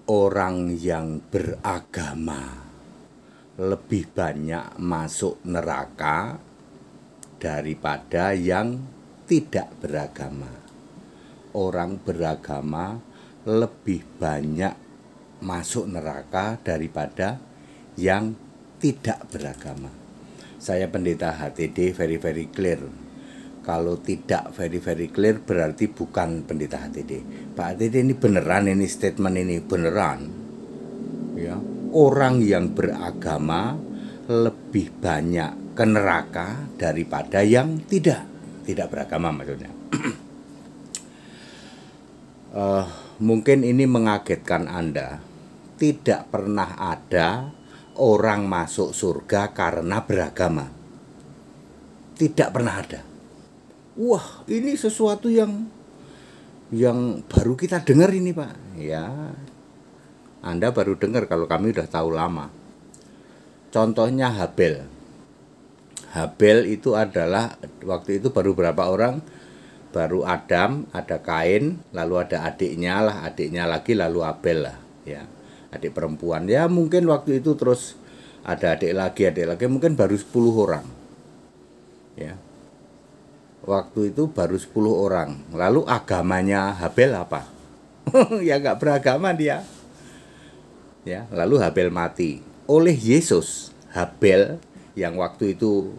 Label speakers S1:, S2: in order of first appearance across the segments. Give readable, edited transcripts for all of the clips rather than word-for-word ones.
S1: orang yang beragama lebih banyak masuk neraka daripada yang tidak beragama. Orang beragama lebih banyak masuk neraka daripada yang tidak beragama. Saya pendeta HTD very clear. Kalau tidak very clear berarti bukan pendeta HTD. Pak HTD ini beneran, ini statement ini beneran. Ya, orang yang beragama lebih banyak ke neraka daripada yang tidak beragama maksudnya. Mungkin ini mengagetkan Anda. Tidak pernah ada orang masuk surga karena beragama. Tidak pernah ada. Wah, ini sesuatu yang baru kita dengar ini, Pak. Ya, Anda baru dengar, kalau kami udah tahu lama. Contohnya Habel. Habel itu adalah, waktu itu baru berapa orang? Baru Adam, ada Kain, lalu ada adiknya lagi, lalu Abel lah. Ya, adik perempuan. Ya mungkin waktu itu terus ada adik lagi, mungkin baru 10 orang. Ya. Waktu itu baru 10 orang. Lalu agamanya Habel apa? Ya nggak beragama dia. Ya, lalu Habel mati. Oleh Yesus, Habel yang waktu itu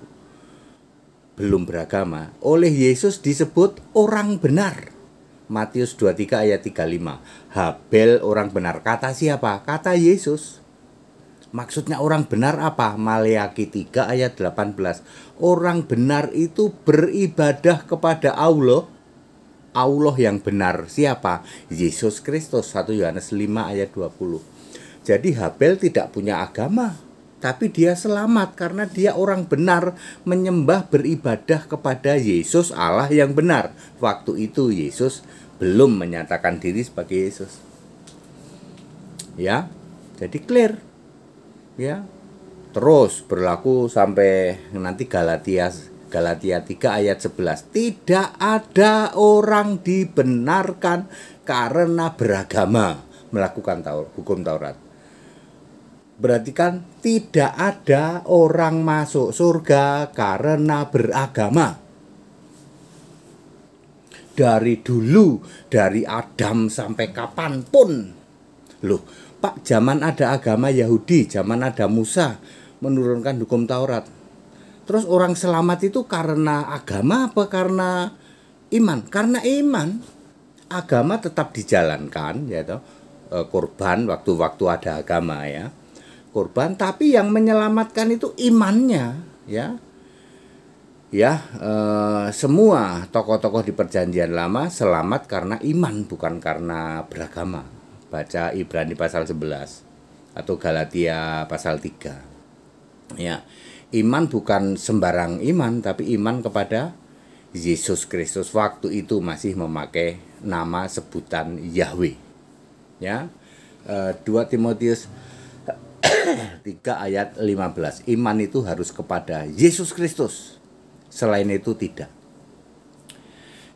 S1: belum beragama, oleh Yesus disebut orang benar. Matius 23 ayat 35. Habel orang benar. Kata siapa? Kata Yesus. Maksudnya orang benar apa? Maleakhi 3 ayat 18. Orang benar itu beribadah kepada Allah. Allah yang benar siapa? Yesus Kristus. 1 Yohanes 5 ayat 20. Jadi Habel tidak punya agama, tapi dia selamat karena dia orang benar, menyembah beribadah kepada Yesus Allah yang benar. Waktu itu Yesus belum menyatakan diri sebagai Yesus. Ya, jadi clear. Ya, terus berlaku sampai nanti Galatia 3 ayat 11. Tidak ada orang dibenarkan karena beragama, melakukan hukum Taurat. Berarti kan tidak ada orang masuk surga karena beragama. Dari dulu, dari Adam sampai kapanpun. Loh, Pak, zaman ada agama Yahudi, zaman ada Musa menurunkan hukum Taurat. Terus orang selamat itu karena agama apa karena iman? Karena iman. Agama tetap dijalankan, ya toh. Kurban waktu-waktu ada agama ya. Kurban, tapi yang menyelamatkan itu imannya, ya. Ya, semua tokoh-tokoh di Perjanjian Lama selamat karena iman, bukan karena beragama. Baca Ibrani pasal 11 atau Galatia pasal 3. Ya, iman bukan sembarang iman, tapi iman kepada Yesus Kristus. Waktu itu masih memakai nama sebutan Yahweh. Ya, 2 Timotius 3 ayat 15. Iman itu harus kepada Yesus Kristus. Selain itu tidak.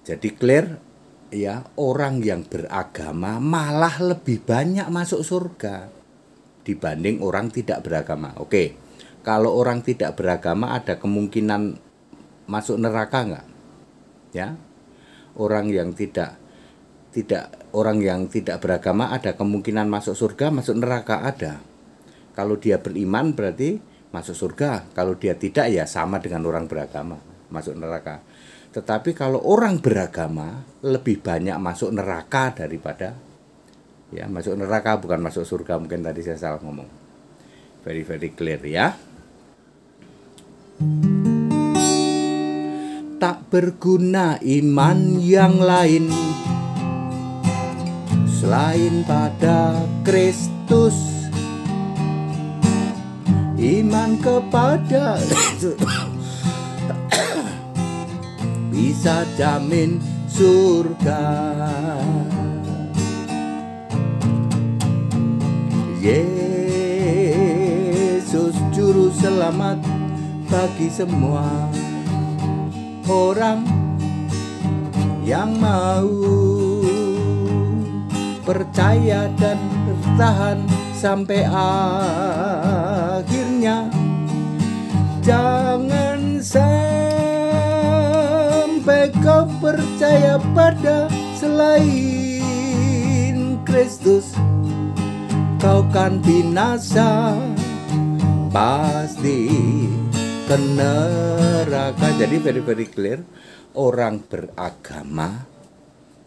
S1: Jadi clear. Ya, orang yang beragama malah lebih banyak masuk surga dibanding orang tidak beragama. Oke, kalau orang tidak beragama ada kemungkinan masuk neraka enggak? Ya, orang yang tidak beragama ada kemungkinan masuk surga, masuk neraka ada. Kalau dia beriman berarti masuk surga. Kalau dia tidak, ya sama dengan orang beragama, masuk neraka. Tetapi kalau orang beragama lebih banyak masuk neraka daripada, ya, masuk neraka bukan masuk surga. Mungkin tadi saya salah ngomong. Very clear ya. Tak berguna iman yang lain selain pada Kristus. Iman kepada bisa jamin surga. Yesus juru selamat bagi semua orang yang mau percaya dan bertahan sampai akhirnya. Jangan sampai kau percaya pada selain Kristus, kau kan binasa, pasti ke neraka. Jadi very clear, orang beragama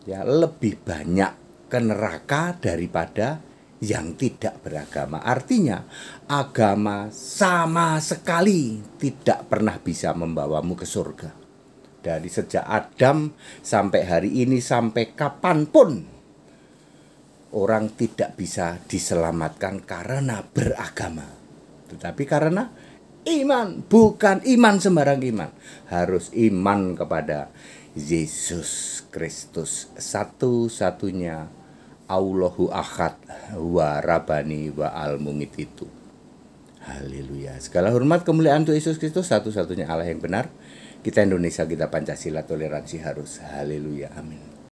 S1: ya lebih banyak ke neraka daripada yang tidak beragama. Artinya agama sama sekali tidak pernah bisa membawamu ke surga. Dari sejak Adam sampai hari ini, sampai kapanpun, orang tidak bisa diselamatkan karena beragama, tetapi karena iman. Bukan iman sembarang iman, harus iman kepada Yesus Kristus, satu-satunya Allahu Ahad wa Rabbani wa al-Mungit itu. Haleluya. Segala hormat kemuliaan untuk Yesus Kristus, satu-satunya Allah yang benar. Kita Indonesia, kita Pancasila, toleransi harus. Haleluya. Amin.